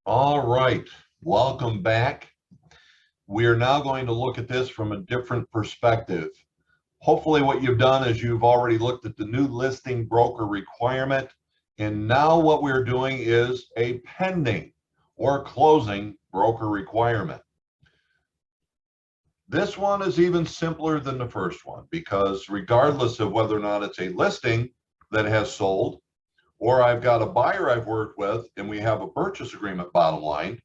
All right, welcome back. We are now going to look at this from a different perspective. Hopefully what you've done is you've already looked at the new listing broker requirement, and now what we're doing is a pending or closing broker requirement. This one is even simpler than the first one because regardless of whether or not it's a listing that has sold, or I've got a buyer I've worked with and we have a purchase agreement bottom line.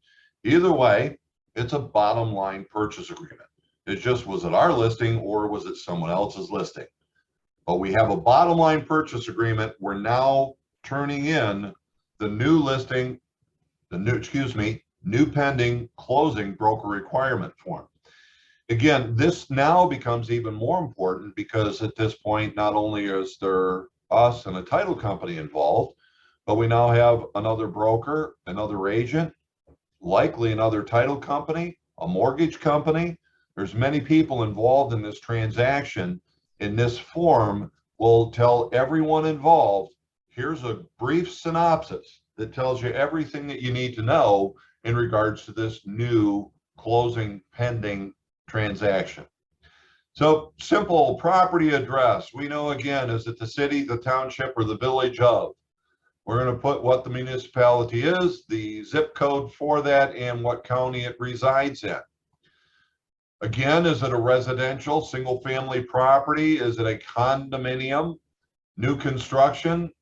Either way, it's a bottom line purchase agreement. It just was it our listing or was it someone else's listing? But we have a bottom line purchase agreement. We're now turning in the new listing, new pending closing broker requirement form. Again, this now becomes even more important because at this point, not only is there us and a title company involved, but we now have another broker, another agent, likely another title company, a mortgage company. There's many people involved in this transaction. In this form will tell everyone involved, here's a brief synopsis that tells you everything that you need to know in regards to this new closing pending transaction. So simple property address. We know again, is it the city, the township, or the village of? We're going to put what the municipality is, the zip code for that, and what county it resides in. Again, is it a residential single family property? Is it a condominium? New construction?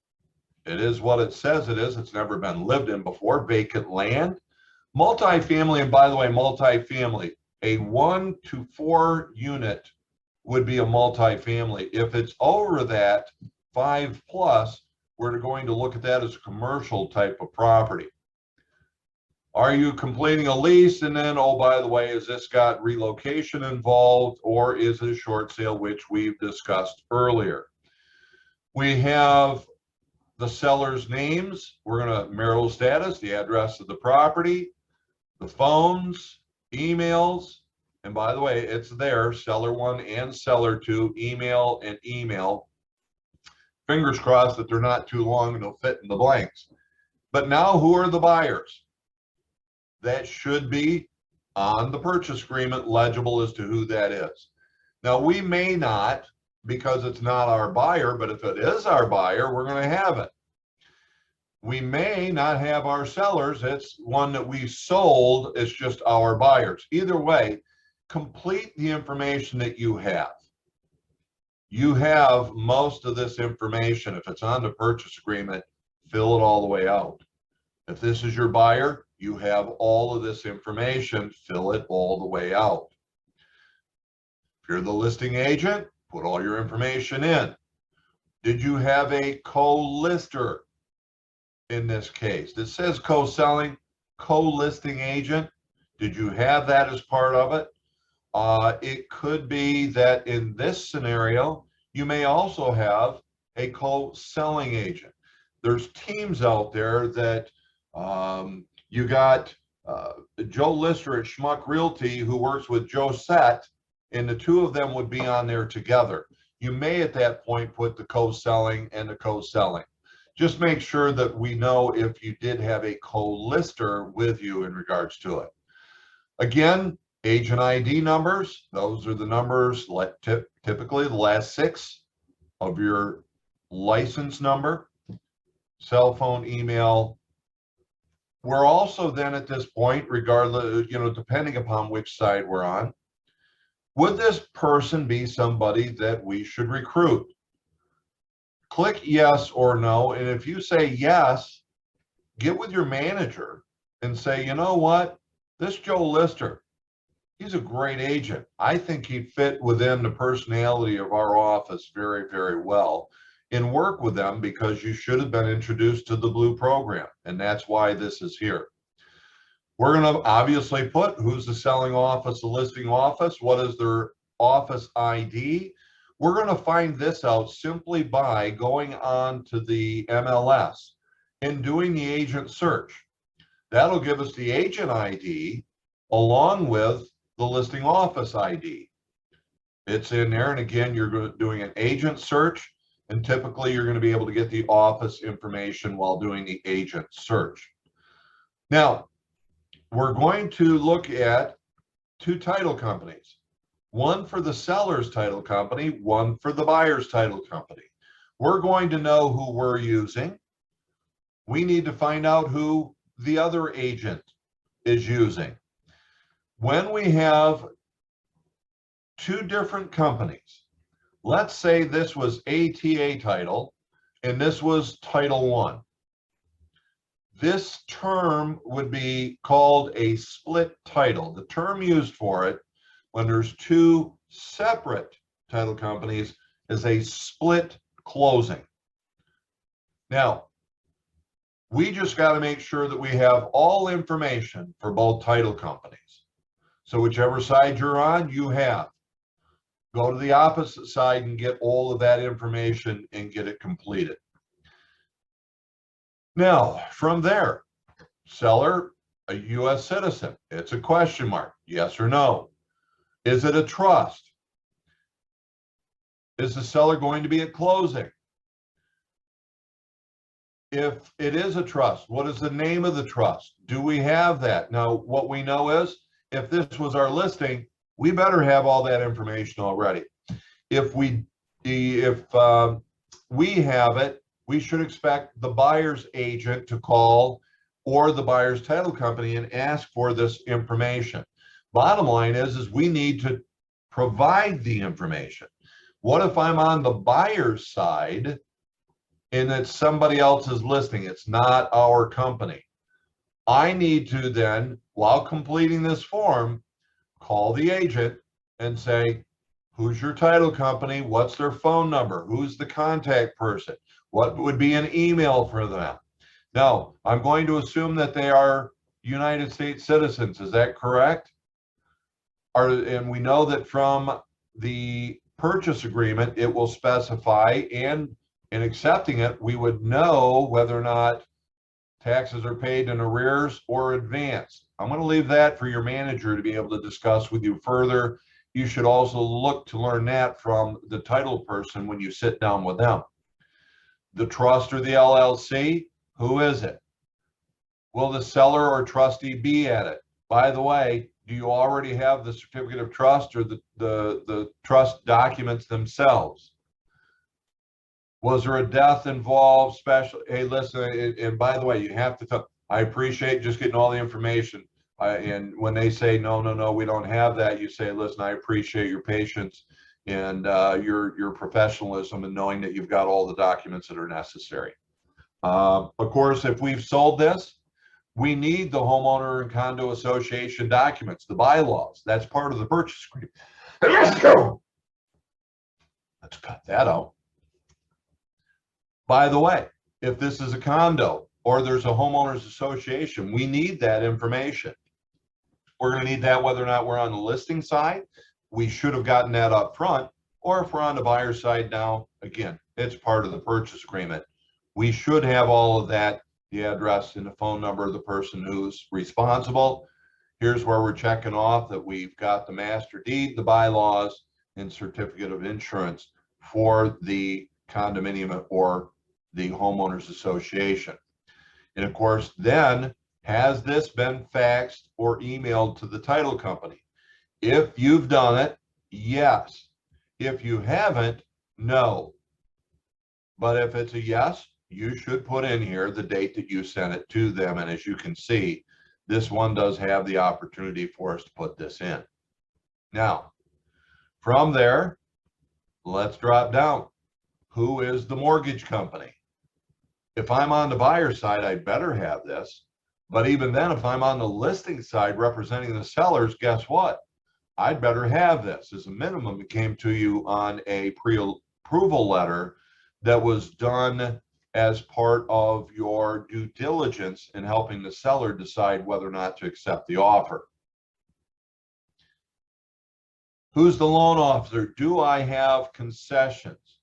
It is what it says it is. It's never been lived in before. Vacant land. Multifamily, and by the way, multifamily, a 1 to 4 unit would be a multifamily. If it's over that 5 plus, we're going to look at that as a commercial type of property. Are you completing a lease? And then, oh, by the way, has this got relocation involved, or is it a short sale, which we've discussed earlier? We have the seller's names. We're going to marital status, the address of the property, the phones, emails, and by the way, it's there, seller one and seller two, email and email. Fingers crossed that they're not too long and they'll fit in the blanks. But now who are the buyers? That should be on the purchase agreement, legible as to who that is. Now we may not, because it's not our buyer, but if it is our buyer, we're going to have it. We may not have our sellers. It's one that we sold. It's just our buyers. Either way, complete the information that you have. You have most of this information. If it's on the purchase agreement, fill it all the way out. If this is your buyer, you have all of this information, fill it all the way out. If you're the listing agent, put all your information in. Did you have a co-lister in this case? It says co-selling, co-listing agent. Did you have that as part of it? It could be that in this scenario, you may also have a co-selling agent. There's teams out there that you got Joe Lister at Schmuck Realty who works with Joe Sett, and the two of them would be on there together. You may at that point put the co-selling and the co-selling. Just make sure that we know if you did have a co-lister with you in regards to it. Again, agent ID numbers, those are the numbers, typically the last 6 of your license number, cell phone, email. We're also then at this point, regardless, depending upon which side we're on, would this person be somebody that we should recruit? Click yes or no, and if you say yes, get with your manager and say, you know what, this Joe Lister, he's a great agent. I think he'd fit within the personality of our office very, very well, and work with them because you should have been introduced to the Blue program, and that's why this is here. We're going to obviously put who's the selling office, the listing office, what is their office ID. We're going to find this out simply by going on to the MLS and doing the agent search. That'll give us the agent ID along with the listing office ID. It's in there, and again, you're doing an agent search, and typically you're going to be able to get the office information while doing the agent search. Now, we're going to look at two title companies, one for the seller's title company, one for the buyer's title company. We're going to know who we're using. We need to find out who the other agent is using. When we have two different companies, let's say this was ATA Title and this was Title One. This term would be called a split title. The term used for it when there's two separate title companies is a split closing. Now, we just got to make sure that we have all information for both title companies. So whichever side you're on, you have. Go to the opposite side and get all of that information and get it completed. Now, from there, seller, a U.S. citizen. It's a question mark, yes or no. Is it a trust? Is the seller going to be at closing? If it is a trust, what is the name of the trust? Do we have that? Now, what we know is, if this was our listing, we better have all that information already. If we have it, we should expect the buyer's agent to call or the buyer's title company and ask for this information. Bottom line is we need to provide the information. What if I'm on the buyer's side and it's somebody else's listing? It's not our company. I need to then, while completing this form, call the agent and say, who's your title company? What's their phone number? Who's the contact person? What would be an email for them? Now, I'm going to assume that they are United States citizens. Is that correct? And we know that from the purchase agreement, it will specify, and in accepting it, we would know whether or not taxes are paid in arrears or advanced. I'm going to leave that for your manager to be able to discuss with you further. You should also look to learn that from the title person when you sit down with them. The trust or the LLC, who is it? Will the seller or trustee be at it? By the way, do you already have the certificate of trust or the trust documents themselves? Was there a death involved? Special? Hey, listen, and by the way, you have to tell. I appreciate just getting all the information. And when they say no, we don't have that, you say, listen, I appreciate your patience and your professionalism and knowing that you've got all the documents that are necessary. Of course, if we've sold this, we need the homeowner and condo association documents, the bylaws. That's part of the purchase agreement. Let's go. Let's cut that out. By the way, if this is a condo or there's a homeowners association, we need that information. We're going to need that whether or not we're on the listing side. We should have gotten that up front, or if we're on the buyer side now, again, it's part of the purchase agreement. We should have all of that, the address and the phone number of the person who's responsible. Here's where we're checking off that we've got the master deed, the bylaws, and certificate of insurance for the condominium or the homeowners association. And of course, then, has this been faxed or emailed to the title company? If you've done it, yes. If you haven't, no. But if it's a yes, you should put in here the date that you sent it to them. And as you can see, this one does have the opportunity for us to put this in. Now, from there, let's drop down. Who is the mortgage company? If I'm on the buyer side, I better have this. But even then, if I'm on the listing side representing the sellers, guess what? I'd better have this. As a minimum, it came to you on a pre-approval letter that was done as part of your due diligence in helping the seller decide whether or not to accept the offer. Who's the loan officer? Do I have concessions?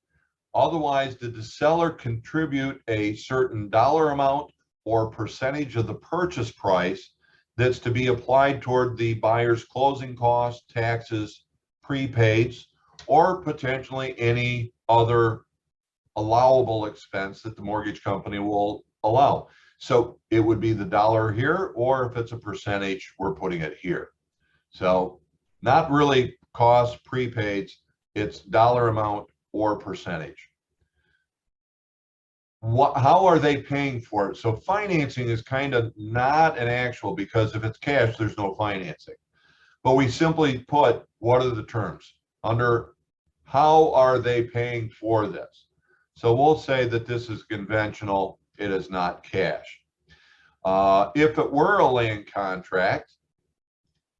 Otherwise, did the seller contribute a certain dollar amount or percentage of the purchase price that's to be applied toward the buyer's closing costs, taxes, prepaids, or potentially any other allowable expense that the mortgage company will allow? So it would be the dollar here, or if it's a percentage, we're putting it here. So not really cost prepaids, it's dollar amount or percentage. How are they paying for it? So financing is kind of not an actual, because if it's cash, there's no financing. But we simply put, what are the terms? Under how are they paying for this? So we'll say that this is conventional, it is not cash. If it were a land contract,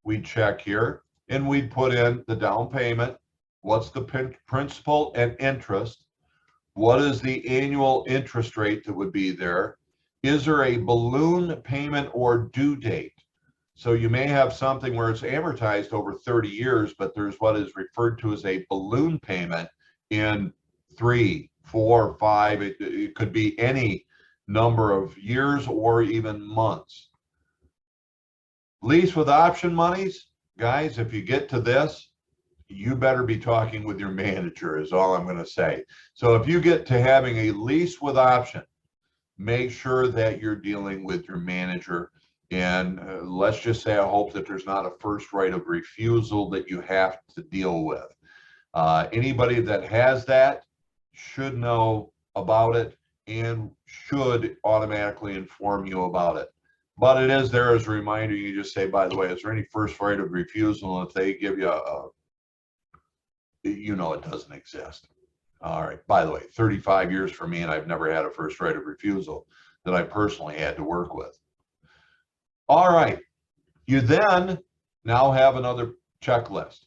we'd check here and we'd put in the down payment, what's the principal and interest, what is the annual interest rate that would be there, is there a balloon payment or due date? So you may have something where it's amortized over 30 years, but there's what is referred to as a balloon payment in 3, 4, 5, it could be any number of years or even months. Lease with option monies, guys, if you get to this, you better be talking with your manager is all I'm going to say. So if you get to having a lease with option, make sure that you're dealing with your manager. And let's just say I hope that there's not a first right of refusal that you have to deal with. Anybody that has that should know about it and should automatically inform you about it. But it is there as a reminder. You just say, by the way, is there any first right of refusal? And if they give you you know, it doesn't exist. All right. By the way, 35 years for me, and I've never had a first right of refusal that I personally had to work with. All right. You then now have another checklist.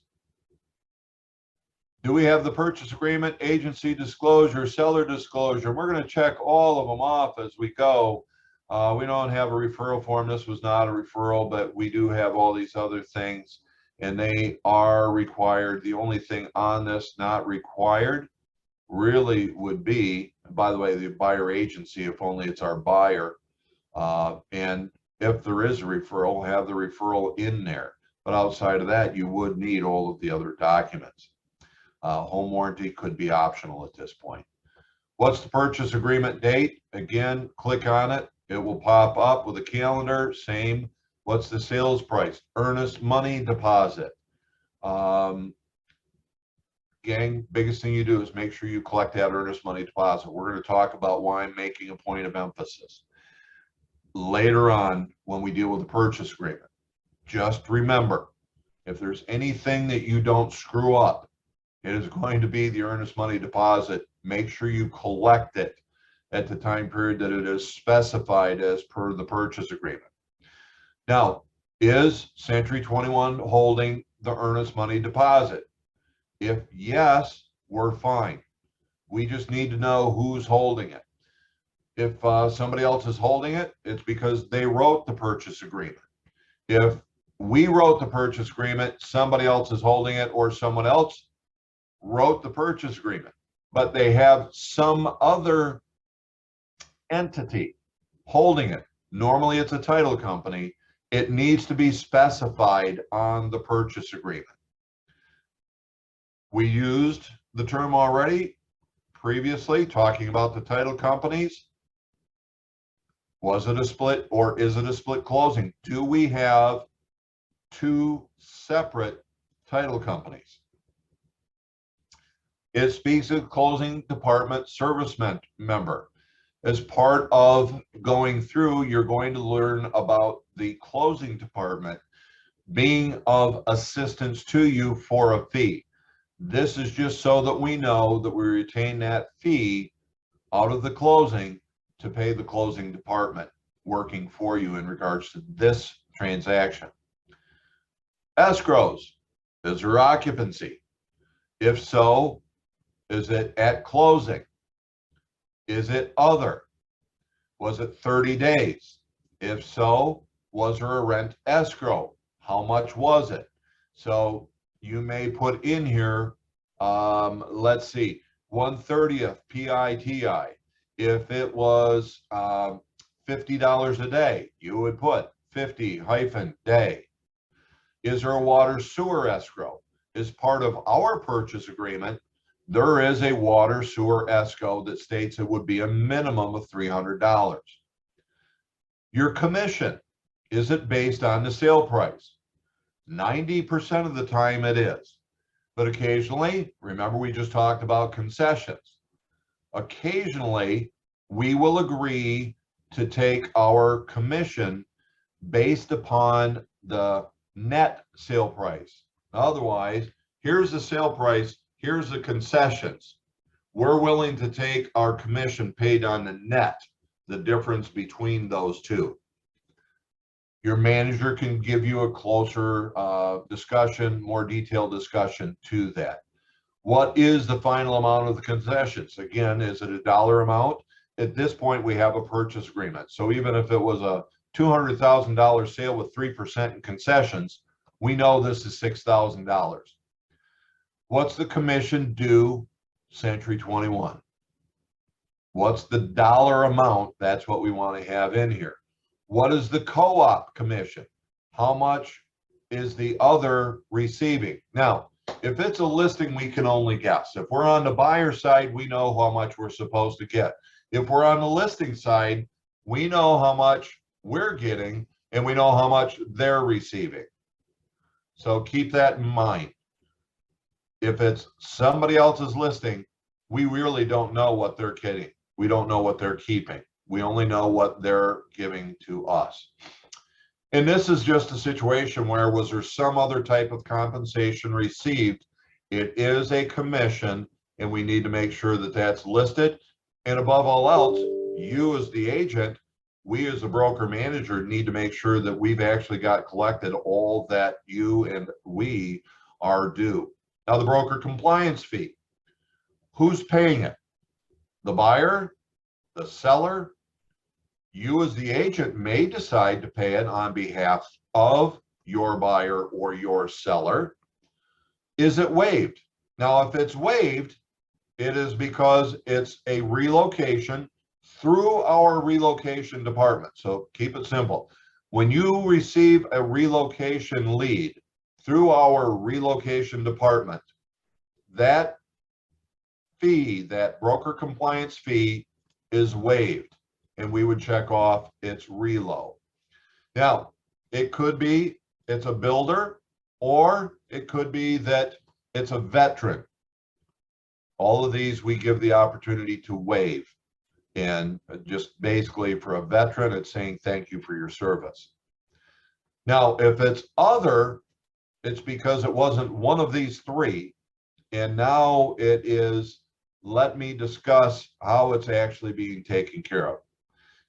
Do we have the purchase agreement, agency disclosure, seller disclosure? We're going to check all of them off as we go. We don't have a referral form. This was not a referral, but we do have all these other things, and they are required. The only thing on this not required really would be, by the way, the buyer agency, if only it's our buyer. And if there is a referral, have the referral in there. But outside of that, you would need all of the other documents. Home warranty could be optional at this point. What's the purchase agreement date? Again, click on it. It will pop up with a calendar. Same. What's the sales price? Earnest money deposit. Gang, biggest thing you do is make sure you collect that earnest money deposit. We're going to talk about why I'm making a point of emphasis later on when we deal with the purchase agreement. Just remember, if there's anything that you don't screw up, it is going to be the earnest money deposit. Make sure you collect it at the time period that it is specified as per the purchase agreement. Now, is Century 21 holding the earnest money deposit? If yes, we're fine. We just need to know who's holding it. If somebody else is holding it, it's because they wrote the purchase agreement. If we wrote the purchase agreement, somebody else is holding it, or someone else wrote the purchase agreement, but they have some other entity holding it. Normally it's a title company. It needs to be specified on the purchase agreement. We used the term already previously talking about the title companies. Was it a split or is it a split closing? Do we have two separate title companies? It speaks of closing department service member. As part of going through, you're going to learn about the closing department being of assistance to you for a fee. This is just so that we know that we retain that fee out of the closing to pay the closing department working for you in regards to this transaction. Escrows, is there occupancy? If so, is it at closing? Is it other? Was it 30 days? If so, was there a rent escrow? How much was it? So you may put in here, let's see, 1/30th PITI. If it was $50 a day, you would put 50-day. Is there a water sewer escrow? As part of our purchase agreement, there is a water sewer escrow that states it would be a minimum of $300. Your commission, is it based on the sale price? 90% of the time it is. But occasionally, remember we just talked about concessions. Occasionally, we will agree to take our commission based upon the net sale price. Otherwise, here's the sale price, here's the concessions. We're willing to take our commission paid on the net, the difference between those two. Your manager can give you a closer discussion, more detailed discussion to that. What is the final amount of the concessions? Again, is it a dollar amount? At this point, we have a purchase agreement. So even if it was a $200,000 sale with 3% in concessions, we know this is $6,000. What's the commission due Century 21? What's the dollar amount? That's what we want to have in here. What is the co-op commission? How much is the other receiving? Now, if it's a listing, we can only guess. If we're on the buyer side, we know how much we're supposed to get. If we're on the listing side, we know how much we're getting and we know how much they're receiving. So keep that in mind. If it's somebody else's listing, we really don't know what they're getting. We don't know what they're keeping. We only know what they're giving to us. And this is just a situation where was there some other type of compensation received? It is a commission, and we need to make sure that that's listed. And above all else, you as the agent, we as a broker manager need to make sure that we've actually got collected all that you and we are due. Now, the broker compliance fee, who's paying it? The buyer, the seller? You as the agent may decide to pay it on behalf of your buyer or your seller. Is it waived? Now, if it's waived, it is because it's a relocation through our relocation department. So keep it simple. When you receive a relocation lead through our relocation department, that fee, that broker compliance fee, is waived. And we would check off its relo. Now, it could be it's a builder, or it could be that it's a veteran. All of these we give the opportunity to waive. And just basically for a veteran, it's saying thank you for your service. Now, if it's other, it's because it wasn't one of these three. And now it is, let me discuss how it's actually being taken care of.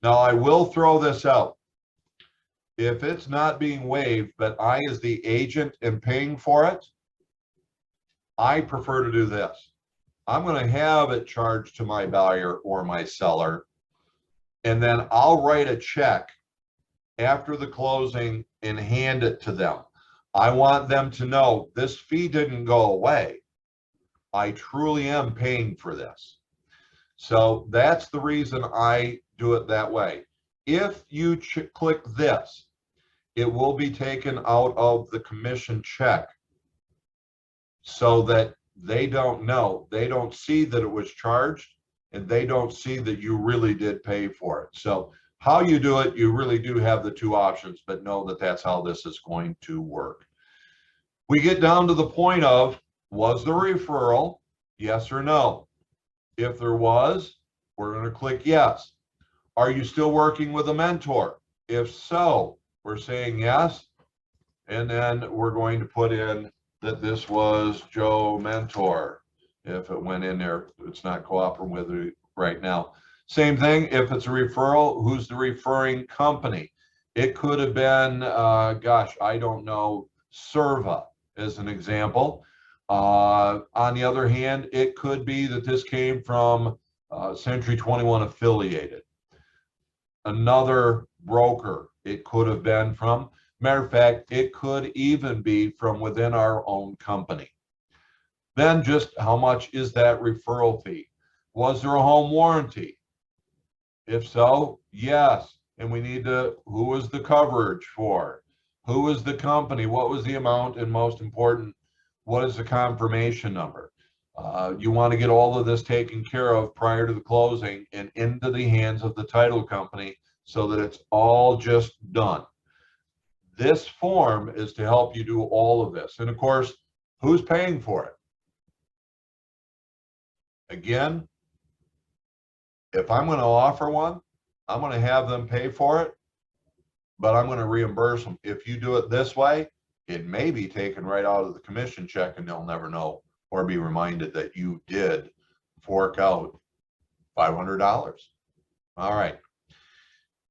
Now, I will throw this out. If it's not being waived, but I as the agent am paying for it, I prefer to do this. I'm going to have it charged to my buyer or my seller, and then I'll write a check after the closing and hand it to them. I want them to know this fee didn't go away. I truly am paying for this. So that's the reason I do it that way. If you click this, it will be taken out of the commission check so that they don't know. They don't see that it was charged, and they don't see that you really did pay for it. So how you do it, you really do have the two options, but know that that's how this is going to work. We get down to the point of, was the referral, yes or no? If there was, we're going to click yes. Are you still working with a mentor? If so, we're saying yes. And then we're going to put in that this was Joe Mentor. If it went in there, it's not cooperating with it right now. Same thing, if it's a referral, who's the referring company? It could have been, gosh, I don't know, Serva as an example. On the other hand, it could be that this came from Century 21 affiliated. Another broker, it could have been from. Matter of fact, it could even be from within our own company. Then just how much is that referral fee? Was there a home warranty? If so, yes. And we need to, who was the coverage for? Who was the company? What was the amount? And most important, what is the confirmation number? You want to get all of this taken care of prior to the closing and into the hands of the title company so that it's all just done. This form is to help you do all of this. And of course, who's paying for it? Again, if I'm going to offer one, I'm going to have them pay for it, but I'm going to reimburse them. If you do it this way, it may be taken right out of the commission check and they'll never know or be reminded that you did fork out $500. All right.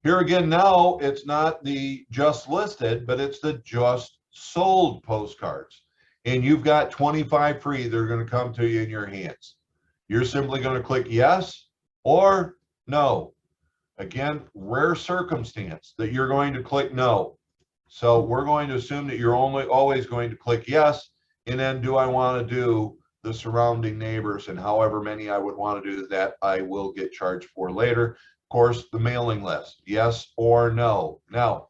Here again, now it's not the just listed, but it's the just sold postcards. And you've got 25 free that are going to come to you in your hands. You're simply going to click yes or no. Again, rare circumstance that you're going to click no. So we're going to assume that you're always going to click yes. And then do I want to do the surrounding neighbors, and however many I would want to do that, I will get charged for later. Of course, the mailing list, yes or no. Now,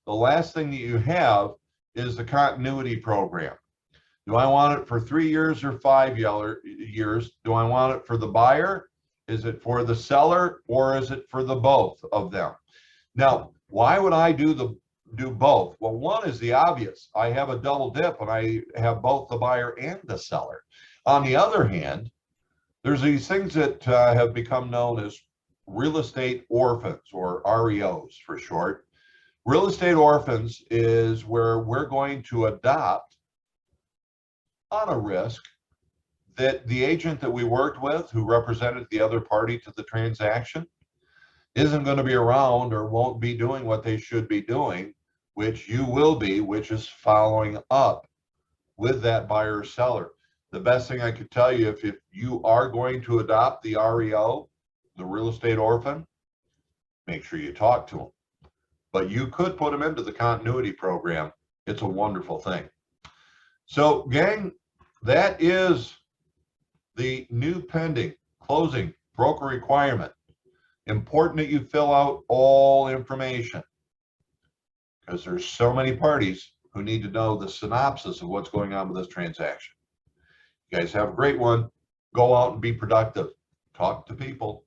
the last thing that you have is the continuity program. Do I want it for 3 years or 5 years? Do I want it for the buyer? Is it for the seller, or is it for the both of them? Now, why would I do both? Well, one is the obvious. I have a double dip and I have both the buyer and the seller. On the other hand, there's these things that have become known as real estate orphans, or REOs for short. Real estate orphans is where we're going to adopt, on a risk, that the agent that we worked with who represented the other party to the transaction isn't going to be around or won't be doing what they should be doing, which you will be, which is following up with that buyer or seller. The best thing I could tell you, if you are going to adopt the REO, the real estate orphan, make sure you talk to them. But you could put them into the continuity program. It's a wonderful thing. So, gang, that is the new pending closing broker requirement. Important that you fill out all information, because there's so many parties who need to know the synopsis of what's going on with this transaction. You guys have a great one. Go out and be productive. Talk to people.